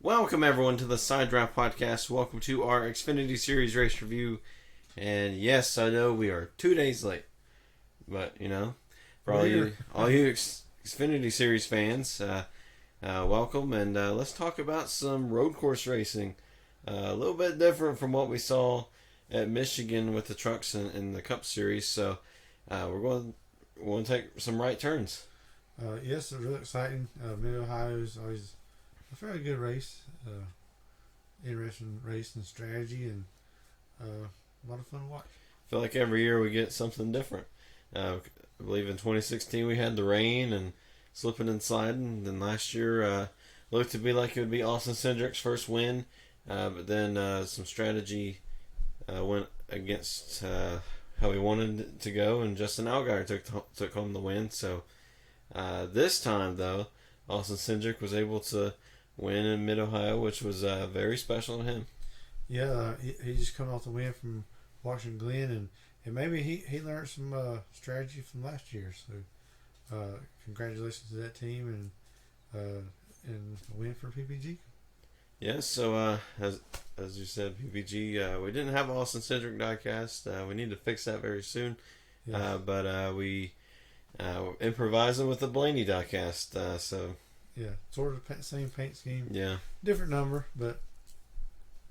Welcome everyone to the Side Draft Podcast. Welcome to our Xfinity Series race review. And yes, I know we are 2 days late, but for all you Xfinity Series fans, welcome, and let's talk about some road course racing. A little bit different from what we saw at Michigan with the trucks in the Cup Series. So we're going to take some right turns. Yes, it's really exciting. Mid-Ohio is always a fairly good race. Interesting race and strategy, and a lot of fun to watch. I feel like every year we get something different. I believe in 2016 we had the rain and slipping and sliding. Then last year looked to be like it would be Austin Cindric's first win, but then some strategy went against how we wanted it to go, and Justin Allgaier took home the win. So this time, though, Austin Cindric was able to win in Mid-Ohio, which was very special to him. Yeah, he just come off the win from Washington Glen, and maybe he learned some strategy from last year. So congratulations to that team, and a win for PPG. Yeah, so as you said, PPG, we didn't have Austin Cindric diecast. We need to fix that very soon. Yeah. But we improvising with the Blaney diecast. So yeah, sort of the same paint scheme. Yeah, different number, but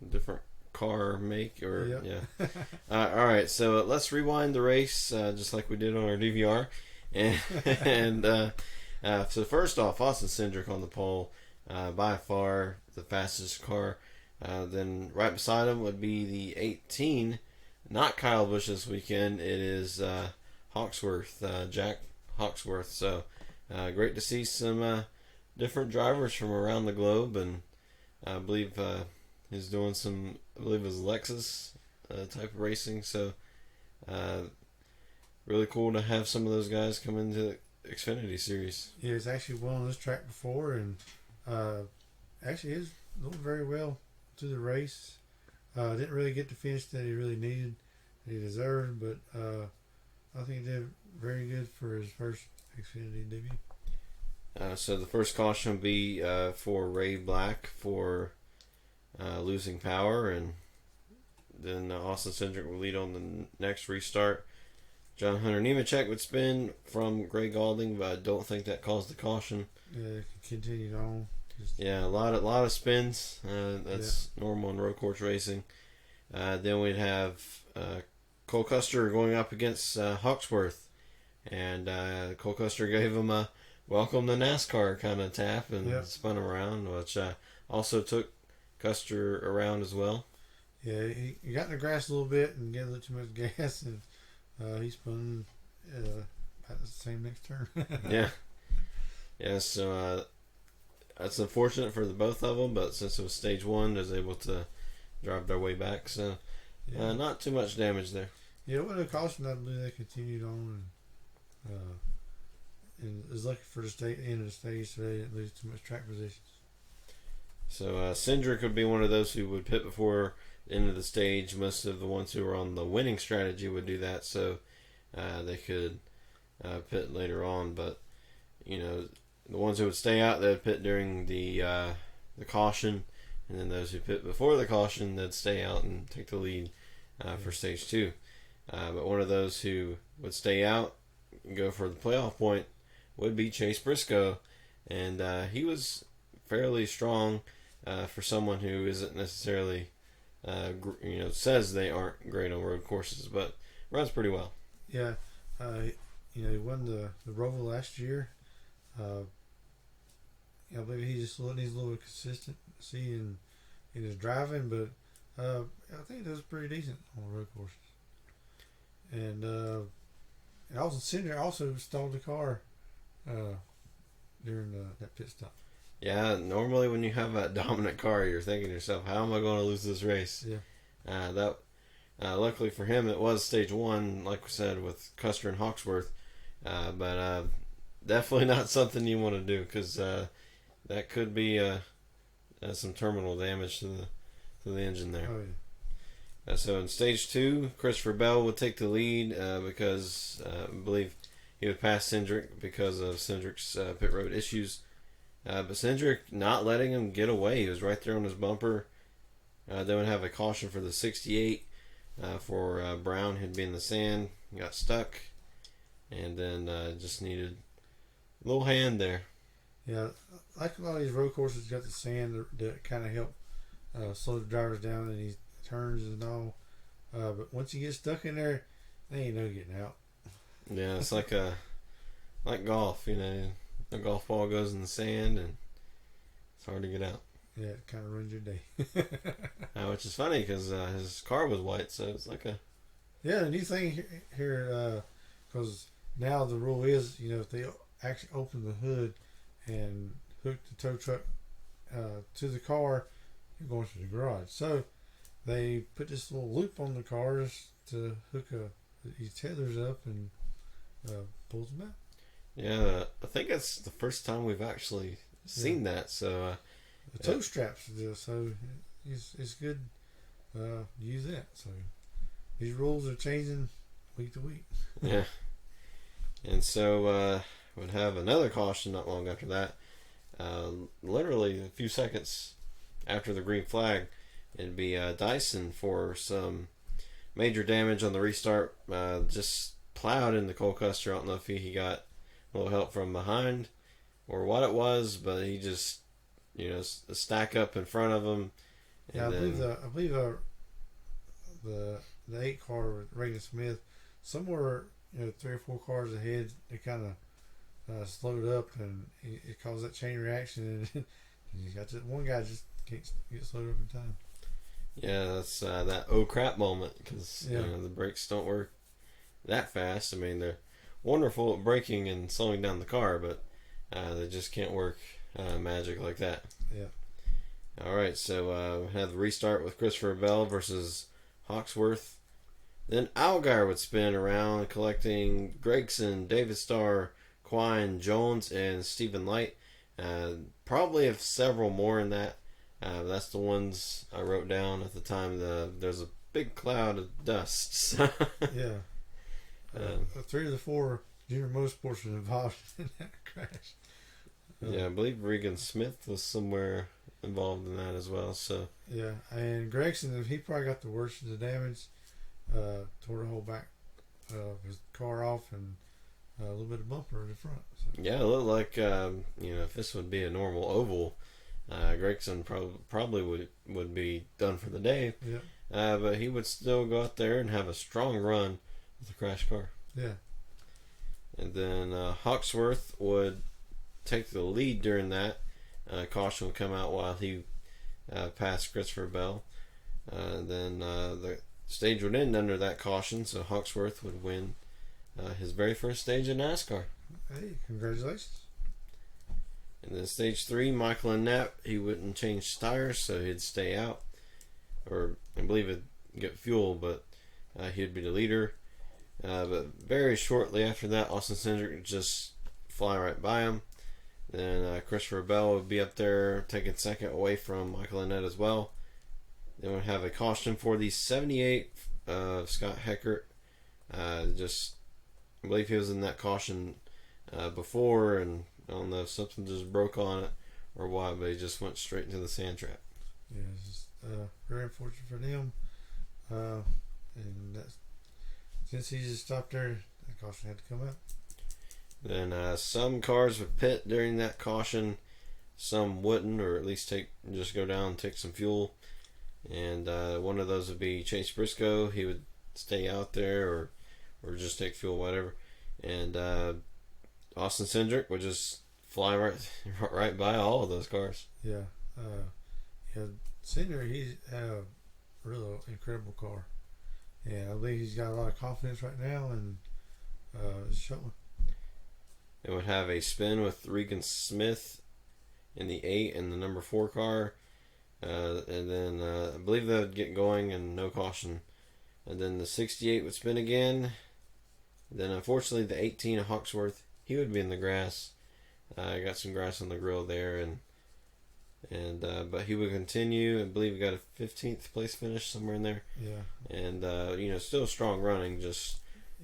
different car make or yep. Yeah. All right, so let's rewind the race just like we did on our DVR, and so first off, Austin Cindric on the pole, by far the fastest car. Then right beside him would be the 18, not Kyle Busch this weekend. It is Hawksworth, Jack Hawksworth. So great to see some different drivers from around the globe, and I believe he's doing some, I believe it was Lexus type of racing. So really cool to have some of those guys come into the Xfinity Series. Yeah, he's actually won on this track before, and actually he's doing very well through the race. Didn't really get the finish that he really needed, that he deserved, but I think he did very good for his first Xfinity debut. So the first caution will be for Ray Black for losing power, and then Austin Cindric will lead on the next restart. John Hunter Nemechek would spin from Greg Galding, but I don't think that caused the caution. Yeah, continued on. Yeah, a lot of spins. That's normal in road course racing. Then we'd have Cole Custer going up against Hawksworth, and Cole Custer gave him a welcome to NASCAR kind of tap and spun him around, which also took Custer around as well. Yeah, he got in the grass a little bit and gave a little too much gas, and he spun about the same next turn. Yeah. So that's unfortunate for the both of them, but since it was stage one, they was able to drive their way back. So not too much damage there. Yeah, with a caution, I believe they continued on, and is lucky for the end of the stage, so they didn't lose too much track positions. So Cindric would be one of those who would pit before the end of the stage. Most of the ones who were on the winning strategy would do that, so they could pit later on. But the ones who would stay out, they'd pit during the caution, and then those who pit before the caution, they'd stay out and take the lead for stage two. But one of those who would stay out and go for the playoff point would be Chase Briscoe, and he was fairly strong for someone who isn't necessarily says they aren't great on road courses, but runs pretty well. Yeah, he won the Roval last year. I believe he just needs a little consistency in his driving, but I think it was pretty decent on the road courses. And also Cindric also stalled the car during that pit stop. Yeah, normally when you have a dominant car, you're thinking to yourself, how am I going to lose this race? Yeah. Luckily for him, it was stage one, like we said, with Custer and Hawksworth. But definitely not something you want to do, because that could be some terminal damage to the engine there. Oh, yeah. So in stage two, Christopher Bell would take the lead because I believe he would pass Cindric because of Cindric's pit road issues. But Cindric not letting him get away. He was right there on his bumper. They would have a caution for the 68 for Brown, who'd be in the sand, got stuck, and then just needed a little hand there. Yeah, like a lot of these road courses got the sand that kind of help slow the drivers down in these turns and all. But once you get stuck in there, they ain't no getting out. Yeah, it's like golf. The golf ball goes in the sand and it's hard to get out. Yeah, it kind of ruins your day. Which is funny because his car was white, so it's like a... Yeah, the new thing here, because now the rule is, if they actually open the hood and hook the tow truck to the car, you're going to the garage. So they put this little loop on the cars to hook these tethers up and pulls them out. Yeah, I think it's the first time we've actually seen that. So the tow straps for this, so it's good to use that. So these rules are changing week to week. Yeah, and so would have another caution not long after that. Literally a few seconds after the green flag, it'd be Dyson for some major damage on the restart. Just plowed in the Cole Custer. I don't know if he got a little help from behind or what it was, but he just a stack up in front of him. And I believe the 8 car with Reagan Smith, somewhere 3 or 4 cars ahead, they kind of slowed up and it caused that chain reaction, and you got that one guy just can't get slowed up in time. Yeah, that's that oh crap moment because the brakes don't work that fast. I mean, they're wonderful at braking and slowing down the car, but they just can't work magic like that. Yeah. All right, so we have the restart with Christopher Bell versus Hawksworth. Then Allgaier would spin around, collecting Gregson, David Starr, Quine, Jones, and Stephen Light. Probably have several more in that. That's the ones I wrote down at the time. There's a big cloud of dust. Yeah. 3 of the 4 junior motorsports were involved in that crash. Yeah, I believe Regan Smith was somewhere involved in that as well. So yeah, and Gregson, he probably got the worst of the damage. Tore the whole back of his car off and a little bit of bumper in the front. So. Yeah, it looked like if this would be a normal oval, Gregson probably would be done for the day. Yeah. But he would still go out there and have a strong run with a crash car. Yeah. And then Hawksworth would take the lead during that. Caution would come out while he passed Christopher Bell. Then the stage would end under that caution, so Hawksworth would win his very first stage in NASCAR. Hey, congratulations. And then stage 3, Michael and Knapp, he wouldn't change tires, so he'd stay out. Or I believe he'd get fuel, but he'd be the leader. But very shortly after that, Austin Cindric would just fly right by him. Then Christopher Bell would be up there taking second away from Michael Annett as well. Then we'd have a caution for the 78 Scott Heckert. I believe he was in that caution before, and I don't know if something just broke on it or why, but he just went straight into the sand trap. Yeah, it's just very unfortunate for them. And since he just stopped there, that caution had to come out. Then some cars would pit during that caution, some wouldn't, or at least just go down and take some fuel. And one of those would be Chase Briscoe. He would stay out there or just take fuel, whatever. And Austin Cindric would just fly right by all of those cars. Yeah. Cindric, he's a really incredible car. Yeah, I believe he's got a lot of confidence right now, and it's showing. It would have a spin with Regan Smith in the 8 and the number 4 car. And then I believe they would get going and no caution. And then the 68 would spin again. Then unfortunately the 18 of Hawksworth, he would be in the grass. Got some grass on the grill there, but he would continue. I believe he got a 15th place finish somewhere in there. Yeah. And still strong running. Just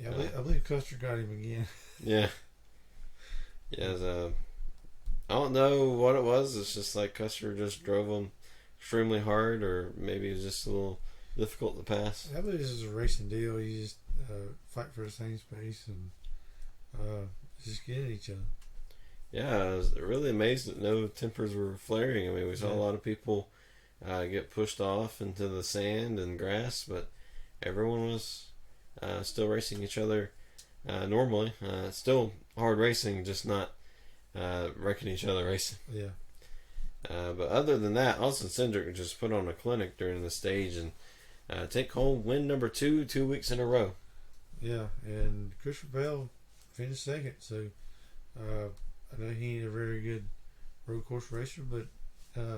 I believe Custer got him again. Yeah. Yeah. I don't know what it was. It's just like Custer just drove them extremely hard, or maybe it was just a little difficult to pass. I believe this is a racing deal. You just fight for the same space and just get at each other. Yeah, I was really amazed that no tempers were flaring. I mean, we saw a lot of people get pushed off into the sand and grass, but everyone was still racing each other normally. Still hard racing, just not wrecking each other racing. Yeah. But other than that, Austin Cindric just put on a clinic during the stage and take home win number 2 weeks in a row. Yeah, and Christopher Bell finished second, so I know he ain't a very good road course racer, but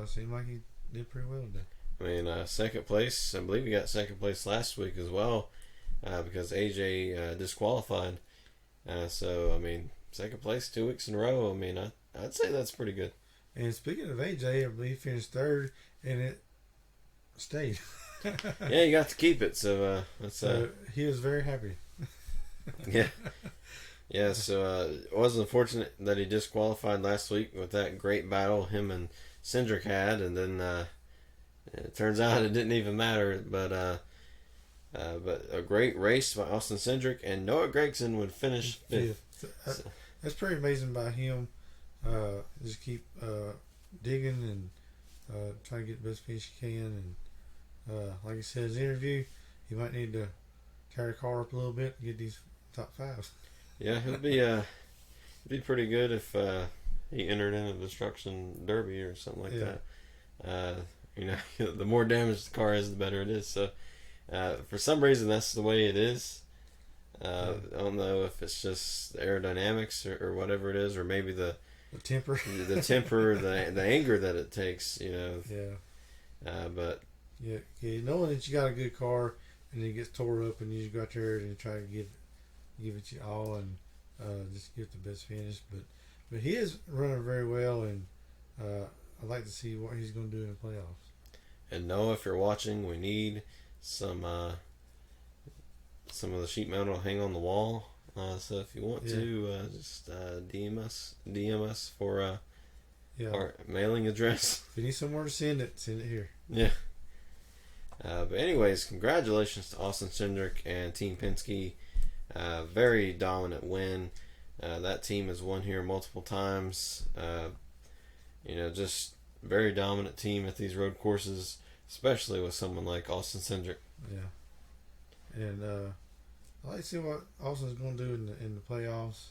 seemed like he did pretty well today. I mean, second place, I believe he got second place last week as well because AJ disqualified. So, I mean, second place 2 weeks in a row, I mean, I'd say that's pretty good. And speaking of AJ, I believe he finished third, and it stayed. Yeah, you got to keep it, so that's So he was very happy. yeah. Yeah, so it was unfortunate that he disqualified last week with that great battle him and Cindric had, and then it turns out it didn't even matter. But a great race by Austin Cindric, and Noah Gragson would finish fifth. So, that's pretty amazing by him. Just keep digging and try to get the best finish he can. And like I said in his interview, he might need to carry the car up a little bit to get these top fives. Yeah, it'd be pretty good if he entered in a destruction derby or something like that. You know, the more damage the car is, the better it is. So, for some reason, that's the way it is. I don't know if it's just the aerodynamics or whatever it is, or maybe the temper, the anger that it takes. You know. Yeah. But yeah, knowing that you got a good car and it gets tore up and you just go out there and try to give it your all and just get the best finish. But he is running very well, and I'd like to see what he's going to do in the playoffs. And Noah, if you're watching, we need some of the sheet metal to hang on the wall. So if you want to, just DM us for our mailing address. If you need somewhere to send it here. Yeah. But anyways, congratulations to Austin Cindric and Team Penske. Very dominant win. That team has won here multiple times. Just very dominant team at these road courses, especially with someone like Austin Cindric. Yeah. And I'd like to see what Austin's going to do in the playoffs.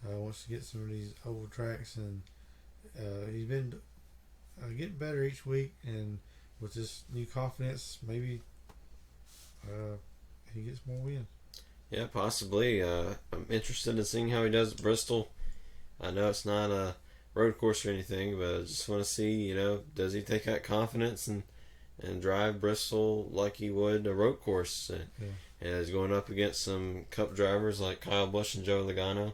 Wants to get some of these oval tracks, and he's been getting better each week, and with this new confidence, maybe he gets more wins. Yeah, possibly. I'm interested in seeing how he does at Bristol. I know it's not a road course or anything, but I just want to see, does he take that confidence and drive Bristol like he would a road course? And he's going up against some Cup drivers like Kyle Busch and Joe Logano.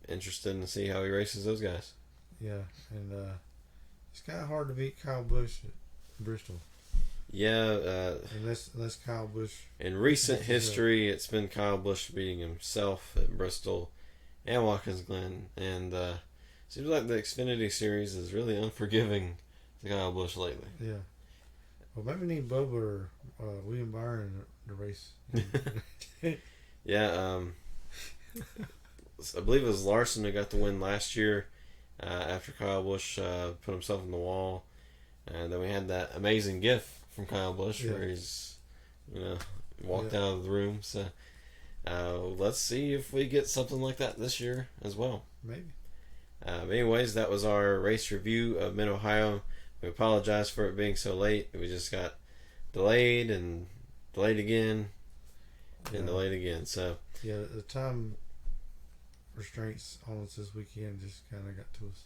Interested in to see how he races those guys. Yeah, and it's kind of hard to beat Kyle Busch at Bristol. Yeah. Unless Kyle Busch. In recent history, it's been Kyle Busch beating himself at Bristol and Watkins Glen. And seems like the Xfinity Series is really unforgiving to Kyle Busch lately. Yeah. Well, maybe we need Bubba or William Byron to race. Yeah. I believe it was Larson who got the win last year after Kyle Busch put himself in the wall. And then we had that amazing GIF from Kyle Busch where he's, walked out of the room. So let's see if we get something like that this year as well. Maybe. Anyways, that was our race review of Mid-Ohio. We apologize for it being so late. We just got delayed and delayed again and delayed again. So yeah, the time restraints on us this weekend just kind of got to us.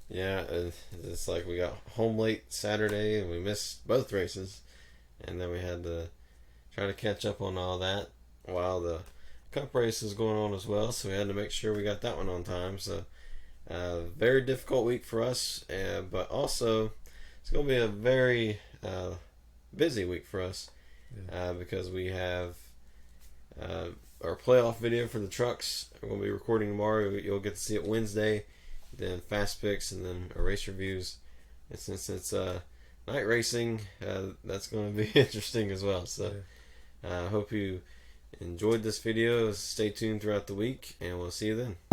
Yeah, it's like we got home late Saturday and we missed both races, and then we had to try to catch up on all that while the Cup race is going on as well. So we had to make sure we got that one on time. So very difficult week for us, but also it's going to be a very busy week for us because we have our playoff video for the trucks. We're going to be recording tomorrow. You'll get to see it Wednesday. Then fast picks and then our race reviews. And since it's night racing, that's going to be interesting as well. So I hope you enjoyed this video. Stay tuned throughout the week, and we'll see you then.